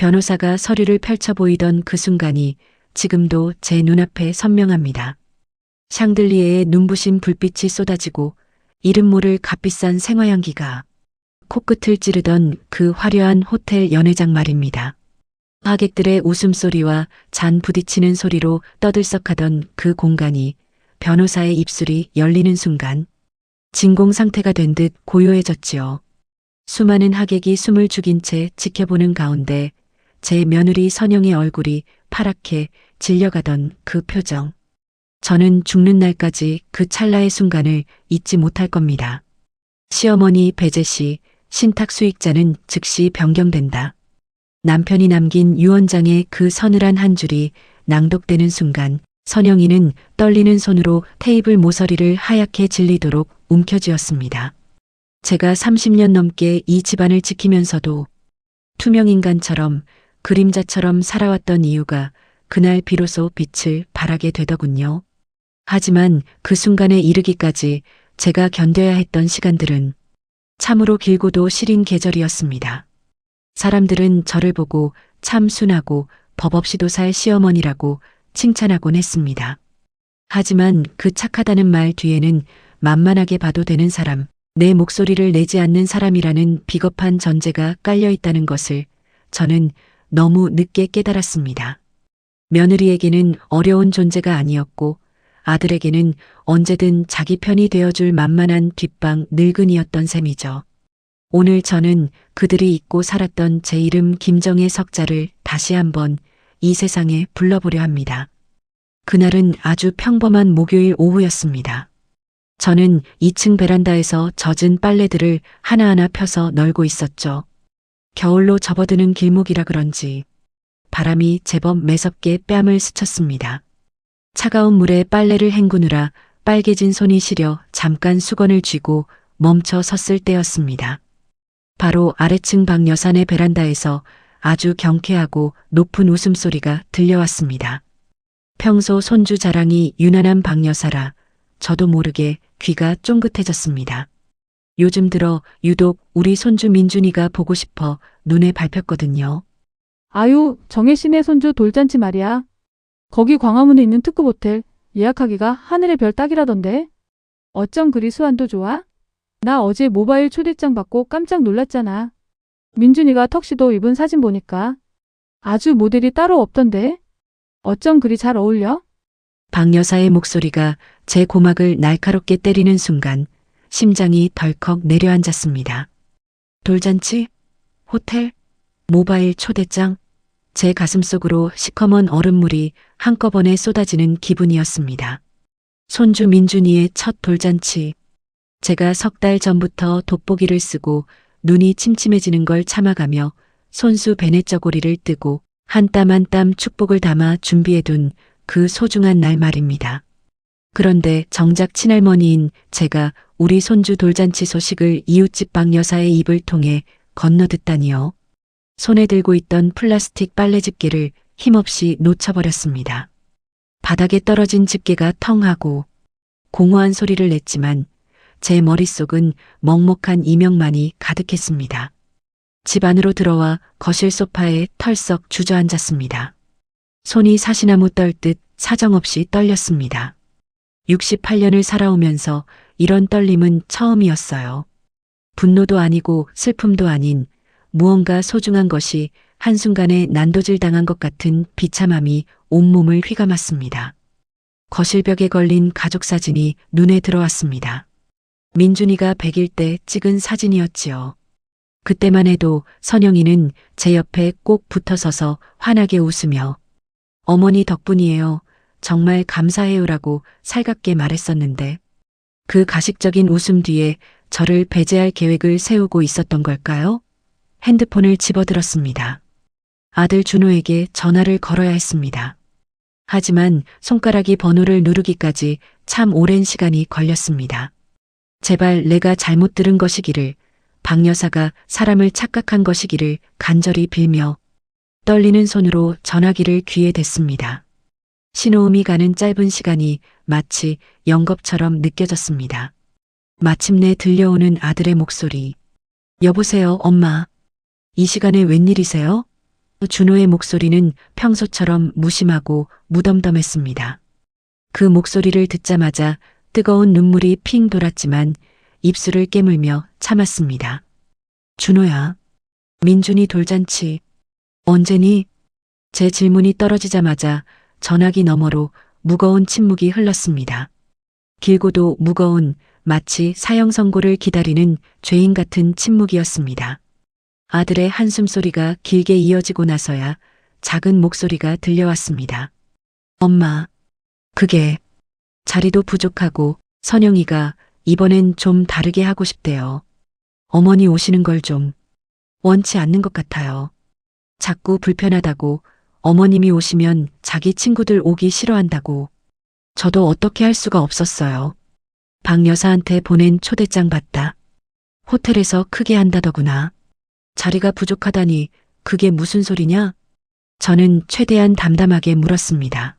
변호사가 서류를 펼쳐 보이던 그 순간이 지금도 제 눈앞에 선명합니다. 샹들리에의 눈부신 불빛이 쏟아지고 이름 모를 값비싼 생화향기가 코끝을 찌르던 그 화려한 호텔 연회장 말입니다. 하객들의 웃음소리와 잔 부딪히는 소리로 떠들썩하던 그 공간이 변호사의 입술이 열리는 순간 진공 상태가 된 듯 고요해졌지요. 수많은 하객이 숨을 죽인 채 지켜보는 가운데 제 며느리 선영의 얼굴이 파랗게 질려가던 그 표정. 저는 죽는 날까지 그 찰나의 순간을 잊지 못할 겁니다. 시어머니 배재 씨, 신탁 수익자는 즉시 변경된다. 남편이 남긴 유언장의 그 서늘한 한 줄이 낭독되는 순간 선영이는 떨리는 손으로 테이블 모서리를 하얗게 질리도록 움켜쥐었습니다. 제가 30년 넘게 이 집안을 지키면서도 투명인간처럼 그림자처럼 살아왔던 이유가 그날 비로소 빛을 발하게 되더군요. 하지만 그 순간에 이르기까지 제가 견뎌야 했던 시간들은 참으로 길고도 시린 계절이었습니다. 사람들은 저를 보고 참 순하고 법 없이도 살 시어머니라고 칭찬하곤 했습니다. 하지만 그 착하다는 말 뒤에는 만만하게 봐도 되는 사람, 내 목소리를 내지 않는 사람이라는 비겁한 전제가 깔려 있다는 것을 저는 너무 늦게 깨달았습니다. 며느리에게는 어려운 존재가 아니었고 아들에게는 언제든 자기 편이 되어줄 만만한 뒷방 늙은이였던 셈이죠. 오늘 저는 그들이 잊고 살았던 제 이름 김정의 석자를 다시 한번 이 세상에 불러보려 합니다. 그날은 아주 평범한 목요일 오후였습니다. 저는 2층 베란다에서 젖은 빨래들을 하나하나 펴서 널고 있었죠. 겨울로 접어드는 길목이라 그런지 바람이 제법 매섭게 뺨을 스쳤습니다. 차가운 물에 빨래를 헹구느라 빨개진 손이 시려 잠깐 수건을 쥐고 멈춰 섰을 때였습니다. 바로 아래층 박 여산의 베란다에서 아주 경쾌하고 높은 웃음소리가 들려왔습니다. 평소 손주 자랑이 유난한 박 여사라 저도 모르게 귀가 쫑긋해졌습니다. 요즘 들어 유독 우리 손주 민준이가 보고 싶어 눈에 밟혔거든요. 아유, 정혜 씨네 손주 돌잔치 말이야. 거기 광화문에 있는 특급 호텔 예약하기가 하늘의 별 따기라던데. 어쩜 그리 수완도 좋아? 나 어제 모바일 초대장 받고 깜짝 놀랐잖아. 민준이가 턱시도 입은 사진 보니까 아주 모델이 따로 없던데. 어쩜 그리 잘 어울려? 박 여사의 목소리가 제 고막을 날카롭게 때리는 순간 심장이 덜컥 내려앉았습니다. 돌잔치? 호텔? 모바일 초대장? 제 가슴속으로 시커먼 얼음물이 한꺼번에 쏟아지는 기분이었습니다. 손주 민준이의 첫 돌잔치. 제가 석 달 전부터 돋보기를 쓰고 눈이 침침해지는 걸 참아가며 손수 베네저고리를 뜨고 한 땀 한 땀 축복을 담아 준비해둔 그 소중한 날 말입니다. 그런데 정작 친할머니인 제가 우리 손주 돌잔치 소식을 이웃집 박 여사의 입을 통해 건너듣다니요. 손에 들고 있던 플라스틱 빨래 집게를 힘없이 놓쳐버렸습니다. 바닥에 떨어진 집게가 텅 하고 공허한 소리를 냈지만 제 머릿속은 먹먹한 이명만이 가득했습니다. 집 안으로 들어와 거실 소파에 털썩 주저앉았습니다. 손이 사시나무 떨듯 사정없이 떨렸습니다. 68년을 살아오면서 이런 떨림은 처음이었어요. 분노도 아니고 슬픔도 아닌 무언가 소중한 것이 한순간에 난도질 당한 것 같은 비참함이 온몸을 휘감았습니다. 거실벽에 걸린 가족 사진이 눈에 들어왔습니다. 민준이가 100일 때 찍은 사진이었지요. 그때만 해도 선영이는 제 옆에 꼭 붙어서서 환하게 웃으며 어머니 덕분이에요. 정말 감사해요라고 살갑게 말했었는데 그 가식적인 웃음 뒤에 저를 배제할 계획을 세우고 있었던 걸까요? 핸드폰을 집어들었습니다. 아들 준호에게 전화를 걸어야 했습니다. 하지만 손가락이 번호를 누르기까지 참 오랜 시간이 걸렸습니다. 제발 내가 잘못 들은 것이기를, 박 여사가 사람을 착각한 것이기를 간절히 빌며 떨리는 손으로 전화기를 귀에 댔습니다. 신호음이 가는 짧은 시간이 마치 영겁처럼 느껴졌습니다. 마침내 들려오는 아들의 목소리. 여보세요, 엄마. 이 시간에 웬일이세요? 준호의 목소리는 평소처럼 무심하고 무덤덤했습니다. 그 목소리를 듣자마자 뜨거운 눈물이 핑 돌았지만 입술을 깨물며 참았습니다. 준호야, 민준이 돌잔치 언제니? 제 질문이 떨어지자마자 전화기 너머로 무거운 침묵이 흘렀습니다. 길고도 무거운 마치 사형 선고를 기다리는 죄인 같은 침묵이었습니다. 아들의 한숨 소리가 길게 이어지고 나서야 작은 목소리가 들려왔습니다. 엄마, 그게 자리도 부족하고 선영이가 이번엔 좀 다르게 하고 싶대요. 어머니 오시는 걸 좀 원치 않는 것 같아요. 자꾸 불편하다고, 어머님이 오시면 자기 친구들 오기 싫어한다고. 저도 어떻게 할 수가 없었어요. 박 여사한테 보낸 초대장 봤다. 호텔에서 크게 한다더구나. 자리가 부족하다니 그게 무슨 소리냐? 저는 최대한 담담하게 물었습니다.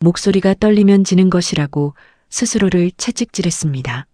목소리가 떨리면 지는 것이라고 스스로를 채찍질했습니다.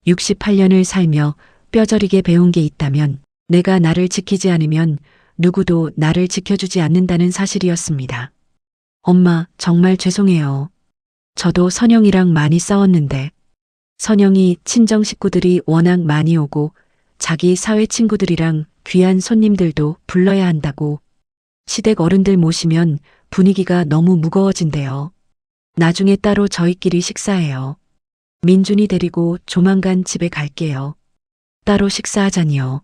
68년을 살며 뼈저리게 배운 게 있다면 내가 나를 지키지 않으면 누구도 나를 지켜주지 않는다는 사실이었습니다. 엄마, 정말 죄송해요. 저도 선영이랑 많이 싸웠는데 선영이 친정 식구들이 워낙 많이 오고 자기 사회 친구들이랑 귀한 손님들도 불러야 한다고. 시댁 어른들 모시면 분위기가 너무 무거워진대요. 나중에 따로 저희끼리 식사해요. 민준이 데리고 조만간 집에 갈게요. 따로 식사하자니요.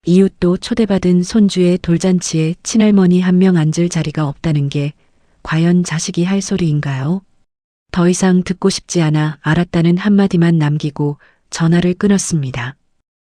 이웃도 초대받은 손주의 돌잔치에 친할머니 한 명 앉을 자리가 없다는 게 과연 자식이 할 소리인가요? 더 이상 듣고 싶지 않아 알았다는 한마디만 남기고 전화를 끊었습니다.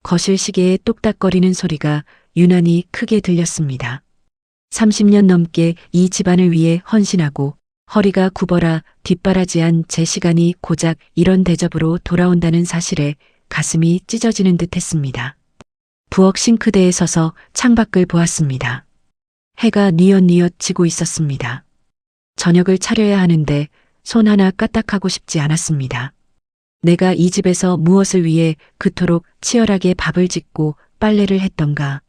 거실 시계에 똑딱거리는 소리가 유난히 크게 들렸습니다. 30년 넘게 이 집안을 위해 헌신하고 허리가 굽어라 뒷바라지한 제 시간이 고작 이런 대접으로 돌아온다는 사실에 가슴이 찢어지는 듯 했습니다. 부엌 싱크대에 서서 창밖을 보았습니다. 해가 뉘엿뉘엿 지고 있었습니다. 저녁을 차려야 하는데 손 하나 까딱하고 싶지 않았습니다. 내가 이 집에서 무엇을 위해 그토록 치열하게 밥을 짓고 빨래를 했던가.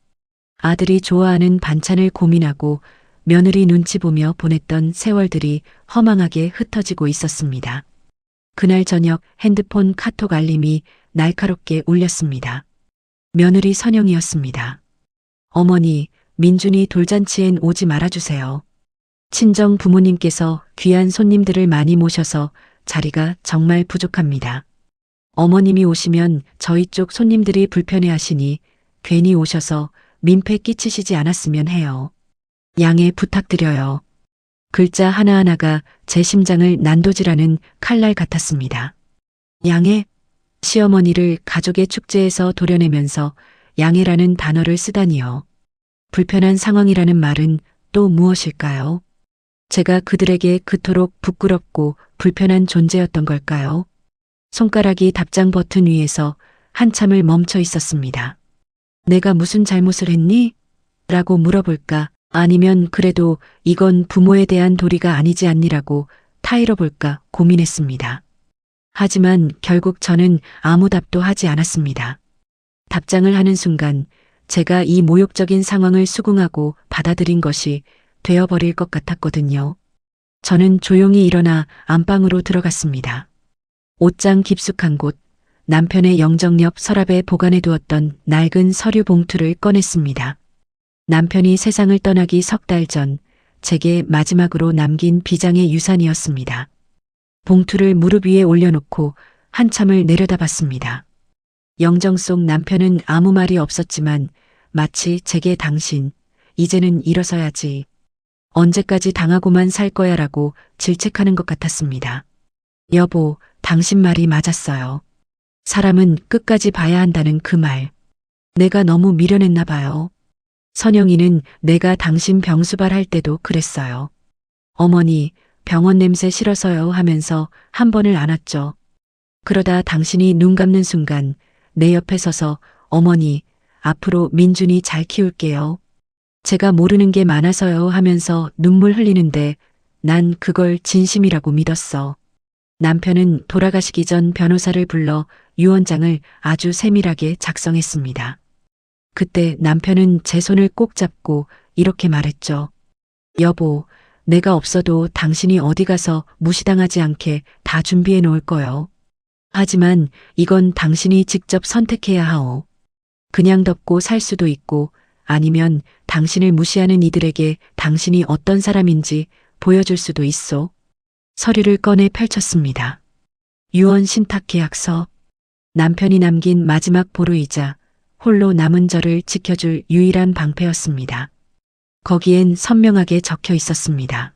아들이 좋아하는 반찬을 고민하고 며느리 눈치 보며 보냈던 세월들이 허망하게 흩어지고 있었습니다. 그날 저녁 핸드폰 카톡 알림이 날카롭게 울렸습니다. 며느리 선영이었습니다. 어머니, 민준이 돌잔치엔 오지 말아주세요. 친정 부모님께서 귀한 손님들을 많이 모셔서 자리가 정말 부족합니다. 어머님이 오시면 저희 쪽 손님들이 불편해하시니 괜히 오셔서 민폐 끼치시지 않았으면 해요. 양해 부탁드려요. 글자 하나하나가 제 심장을 난도질하는 칼날 같았습니다. 양해? 시어머니를 가족의 축제에서 도려내면서 양해라는 단어를 쓰다니요. 불편한 상황이라는 말은 또 무엇일까요? 제가 그들에게 그토록 부끄럽고 불편한 존재였던 걸까요? 손가락이 답장 버튼 위에서 한참을 멈춰 있었습니다. 내가 무슨 잘못을 했니? 라고 물어볼까? 아니면 그래도 이건 부모에 대한 도리가 아니지 않니라고 타일러볼까 고민했습니다. 하지만 결국 저는 아무 답도 하지 않았습니다. 답장을 하는 순간 제가 이 모욕적인 상황을 수긍하고 받아들인 것이 되어버릴 것 같았거든요. 저는 조용히 일어나 안방으로 들어갔습니다. 옷장 깊숙한 곳, 남편의 영정 옆 서랍에 보관해 두었던 낡은 서류 봉투를 꺼냈습니다. 남편이 세상을 떠나기 석 달 전 제게 마지막으로 남긴 비장의 유산이었습니다. 봉투를 무릎 위에 올려놓고 한참을 내려다봤습니다. 영정 속 남편은 아무 말이 없었지만 마치 제게 당신, 이제는 일어서야지. 언제까지 당하고만 살 거야라고 질책하는 것 같았습니다. 여보, 당신 말이 맞았어요. 사람은 끝까지 봐야 한다는 그 말. 내가 너무 미련했나 봐요. 선영이는 내가 당신 병수발 할 때도 그랬어요. 어머니, 병원 냄새 싫어서요 하면서 한 번을 안았죠. 그러다 당신이 눈 감는 순간 내 옆에 서서 어머니, 앞으로 민준이 잘 키울게요. 제가 모르는 게 많아서요 하면서 눈물 흘리는데 난 그걸 진심이라고 믿었어. 남편은 돌아가시기 전 변호사를 불러 유언장을 아주 세밀하게 작성했습니다. 그때 남편은 제 손을 꼭 잡고 이렇게 말했죠. 여보, 내가 없어도 당신이 어디 가서 무시당하지 않게 다 준비해 놓을 거요. 하지만 이건 당신이 직접 선택해야 하오. 그냥 덮고 살 수도 있고 아니면 당신을 무시하는 이들에게 당신이 어떤 사람인지 보여줄 수도 있어. 서류를 꺼내 펼쳤습니다. 유언 신탁 계약서. 남편이 남긴 마지막 보루이자 홀로 남은 저를 지켜줄 유일한 방패였습니다. 거기엔 선명하게 적혀 있었습니다.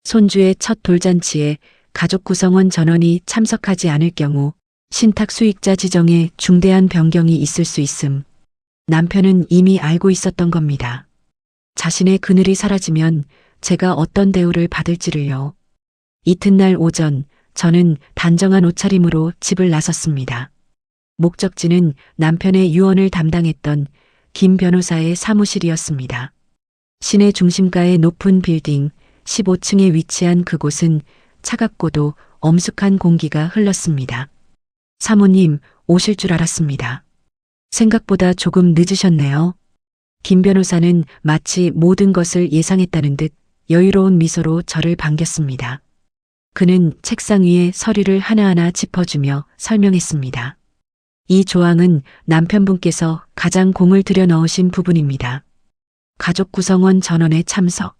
손주의 첫 돌잔치에 가족 구성원 전원이 참석하지 않을 경우 신탁 수익자 지정에 중대한 변경이 있을 수 있음. 남편은 이미 알고 있었던 겁니다. 자신의 그늘이 사라지면 제가 어떤 대우를 받을지를요. 이튿날 오전 저는 단정한 옷차림으로 집을 나섰습니다. 목적지는 남편의 유언을 담당했던 김 변호사의 사무실이었습니다. 시내 중심가의 높은 빌딩 15층에 위치한 그곳은 차갑고도 엄숙한 공기가 흘렀습니다. 사모님, 오실 줄 알았습니다. 생각보다 조금 늦으셨네요. 김 변호사는 마치 모든 것을 예상했다는 듯 여유로운 미소로 저를 반겼습니다. 그는 책상 위에 서류를 하나하나 짚어주며 설명했습니다. 이 조항은 남편분께서 가장 공을 들여 넣으신 부분입니다. 가족 구성원 전원의 참석.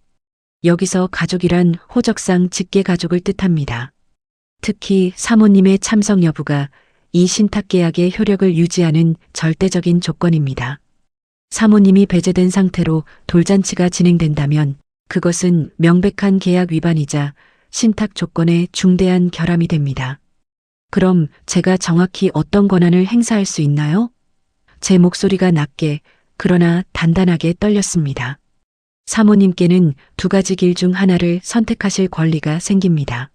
여기서 가족이란 호적상 직계 가족을 뜻합니다. 특히 사모님의 참석 여부가 이 신탁 계약의 효력을 유지하는 절대적인 조건입니다. 사모님이 배제된 상태로 돌잔치가 진행된다면 그것은 명백한 계약 위반이자 신탁 조건의 중대한 결함이 됩니다. 그럼 제가 정확히 어떤 권한을 행사할 수 있나요? 제 목소리가 낮게 그러나 단단하게 떨렸습니다. 사모님께는 두 가지 길 중 하나를 선택하실 권리가 생깁니다.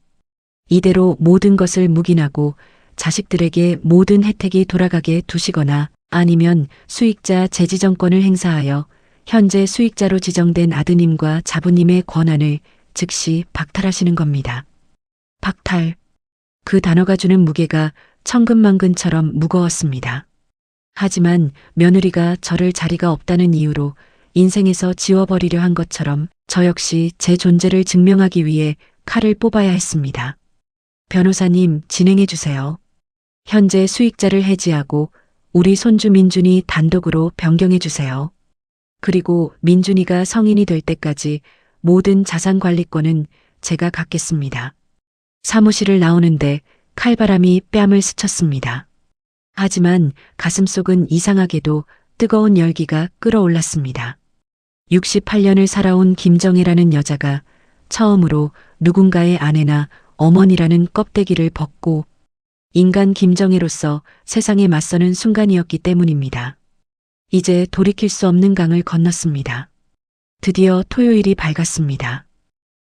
이대로 모든 것을 묵인하고 자식들에게 모든 혜택이 돌아가게 두시거나 아니면 수익자 재지정권을 행사하여 현재 수익자로 지정된 아드님과 자부님의 권한을 즉시 박탈하시는 겁니다. 박탈. 그 단어가 주는 무게가 천근만근처럼 무거웠습니다. 하지만 며느리가 저를 자리가 없다는 이유로 인생에서 지워버리려 한 것처럼 저 역시 제 존재를 증명하기 위해 칼을 뽑아야 했습니다. 변호사님, 진행해 주세요. 현재 수익자를 해지하고 우리 손주 민준이 단독으로 변경해 주세요. 그리고 민준이가 성인이 될 때까지 모든 자산 관리권은 제가 갖겠습니다. 사무실을 나오는데 칼바람이 뺨을 스쳤습니다. 하지만 가슴속은 이상하게도 뜨거운 열기가 끓어올랐습니다. 68년을 살아온 김정혜라는 여자가 처음으로 누군가의 아내나 어머니라는 껍데기를 벗고 인간 김정혜로서 세상에 맞서는 순간이었기 때문입니다. 이제 돌이킬 수 없는 강을 건넜습니다. 드디어 토요일이 밝았습니다.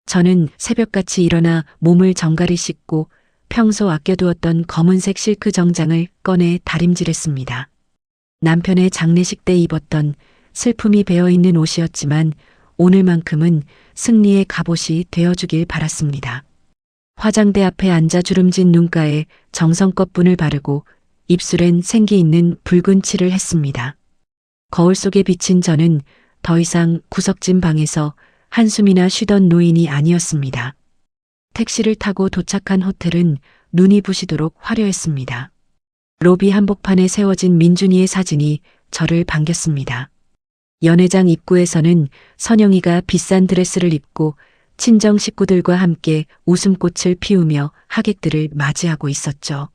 저는 새벽같이 일어나 몸을 정갈이 씻고 평소 아껴두었던 검은색 실크 정장을 꺼내 다림질했습니다. 남편의 장례식 때 입었던 슬픔이 배어있는 옷이었지만 오늘만큼은 승리의 갑옷이 되어주길 바랐습니다. 화장대 앞에 앉아 주름진 눈가에 정성껏 분을 바르고 입술엔 생기 있는 붉은 칠을 했습니다. 거울 속에 비친 저는 더 이상 구석진 방에서 한숨이나 쉬던 노인이 아니었습니다. 택시를 타고 도착한 호텔은 눈이 부시도록 화려했습니다. 로비 한복판에 세워진 민준이의 사진이 저를 반겼습니다. 연회장 입구에서는 선영이가 비싼 드레스를 입고 친정 식구들과 함께 웃음꽃을 피우며 하객들을 맞이하고 있었죠.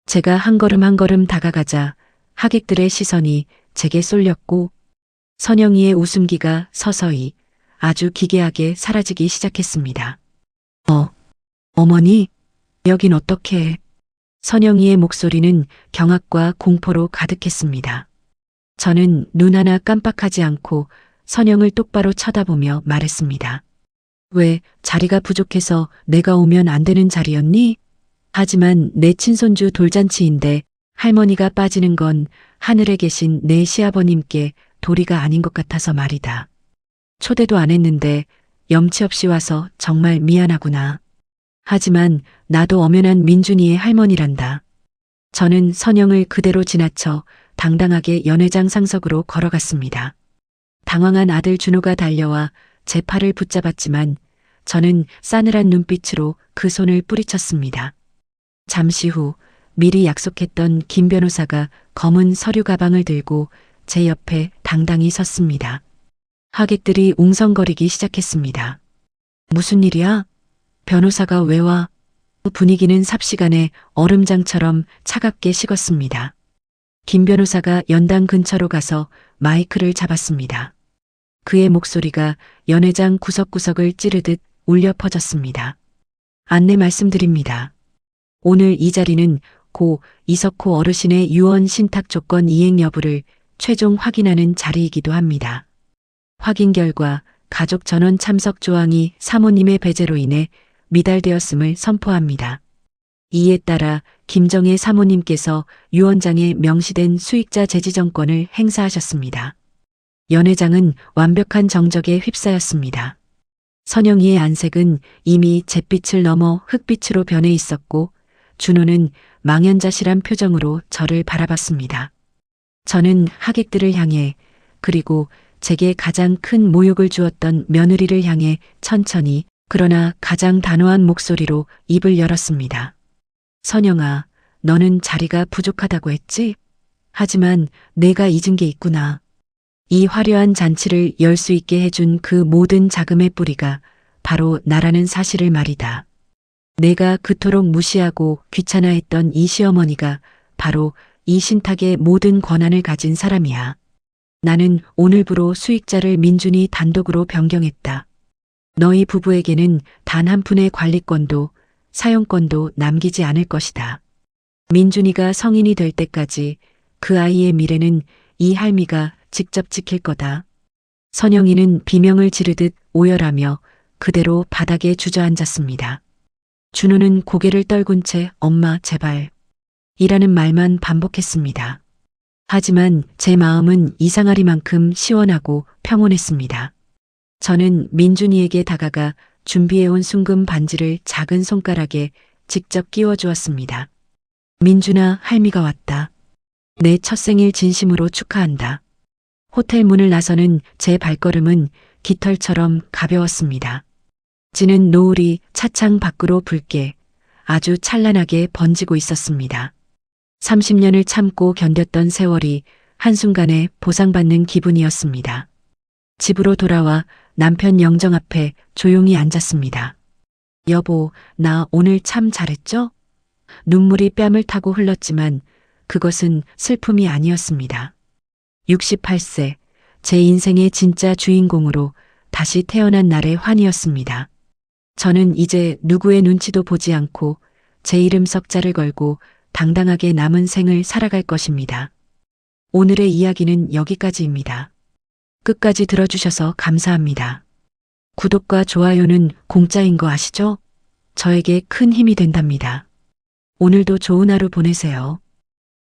제가 한 걸음 한 걸음 다가가자 하객들의 시선이 제게 쏠렸고 선영이의 웃음기가 서서히 아주 기괴하게 사라지기 시작했습니다. 어머니, 여긴 어떻게? 선영이의 목소리는 경악과 공포로 가득했습니다. 저는 눈 하나 깜빡하지 않고 선영을 똑바로 쳐다보며 말했습니다. 왜 자리가 부족해서 내가 오면 안 되는 자리였니? 하지만 내 친손주 돌잔치인데 할머니가 빠지는 건 하늘에 계신 내 시아버님께 도리가 아닌 것 같아서 말이다. 초대도 안 했는데 염치 없이 와서 정말 미안하구나. 하지만 나도 엄연한 민준이의 할머니란다. 저는 선영을 그대로 지나쳐 당당하게 연회장 상석으로 걸어갔습니다. 당황한 아들 준호가 달려와 제 팔을 붙잡았지만 저는 싸늘한 눈빛으로 그 손을 뿌리쳤습니다. 잠시 후 미리 약속했던 김 변호사가 검은 서류 가방을 들고 제 옆에 당당히 섰습니다. 하객들이 웅성거리기 시작했습니다. 무슨 일이야? 변호사가 왜 와? 분위기는 삽시간에 얼음장처럼 차갑게 식었습니다. 김 변호사가 연당 근처로 가서 마이크를 잡았습니다. 그의 목소리가 연회장 구석구석을 찌르듯 울려 퍼졌습니다. 안내 말씀드립니다. 오늘 이 자리는 고 이석호 어르신의 유언 신탁 조건 이행 여부를 최종 확인하는 자리이기도 합니다. 확인 결과 가족 전원 참석 조항이 사모님의 배제로 인해 미달되었음을 선포합니다. 이에 따라 김정혜 사모님께서 유언장에 명시된 수익자 제지정권을 행사하셨습니다. 연회장은 완벽한 정적에 휩싸였습니다. 선영이의 안색은 이미 잿빛을 넘어 흑빛으로 변해 있었고 준호는 망연자실한 표정으로 저를 바라봤습니다. 저는 하객들을 향해 그리고 제게 가장 큰 모욕을 주었던 며느리를 향해 천천히 그러나 가장 단호한 목소리로 입을 열었습니다. 선영아, 너는 자리가 부족하다고 했지? 하지만 내가 잊은 게 있구나. 이 화려한 잔치를 열 수 있게 해준 그 모든 자금의 뿌리가 바로 나라는 사실을 말이다. 내가 그토록 무시하고 귀찮아했던 이 시어머니가 바로 이 신탁의 모든 권한을 가진 사람이야. 나는 오늘부로 수익자를 민준이 단독으로 변경했다. 너희 부부에게는 단 한 푼의 관리권도 사용권도 남기지 않을 것이다. 민준이가 성인이 될 때까지 그 아이의 미래는 이 할미가 직접 지킬 거다. 선영이는 비명을 지르듯 오열하며 그대로 바닥에 주저앉았습니다. 준호는 고개를 떨군 채 엄마 제발 이라는 말만 반복했습니다. 하지만 제 마음은 이상하리만큼 시원하고 평온했습니다. 저는 민준이에게 다가가 준비해온 순금 반지를 작은 손가락에 직접 끼워주었습니다. 민준아, 할미가 왔다. 내 첫 생일 진심으로 축하한다. 호텔 문을 나서는 제 발걸음은 깃털처럼 가벼웠습니다. 지는 노을이 차창 밖으로 붉게 아주 찬란하게 번지고 있었습니다. 30년을 참고 견뎠던 세월이 한순간에 보상받는 기분이었습니다. 집으로 돌아와 남편 영정 앞에 조용히 앉았습니다. 여보, 나 오늘 참 잘했죠? 눈물이 뺨을 타고 흘렀지만 그것은 슬픔이 아니었습니다. 68세, 제 인생의 진짜 주인공으로 다시 태어난 날의 환희였습니다. 저는 이제 누구의 눈치도 보지 않고 제 이름 석자를 걸고 당당하게 남은 생을 살아갈 것입니다. 오늘의 이야기는 여기까지입니다. 끝까지 들어주셔서 감사합니다. 구독과 좋아요는 공짜인 거 아시죠? 저에게 큰 힘이 된답니다. 오늘도 좋은 하루 보내세요.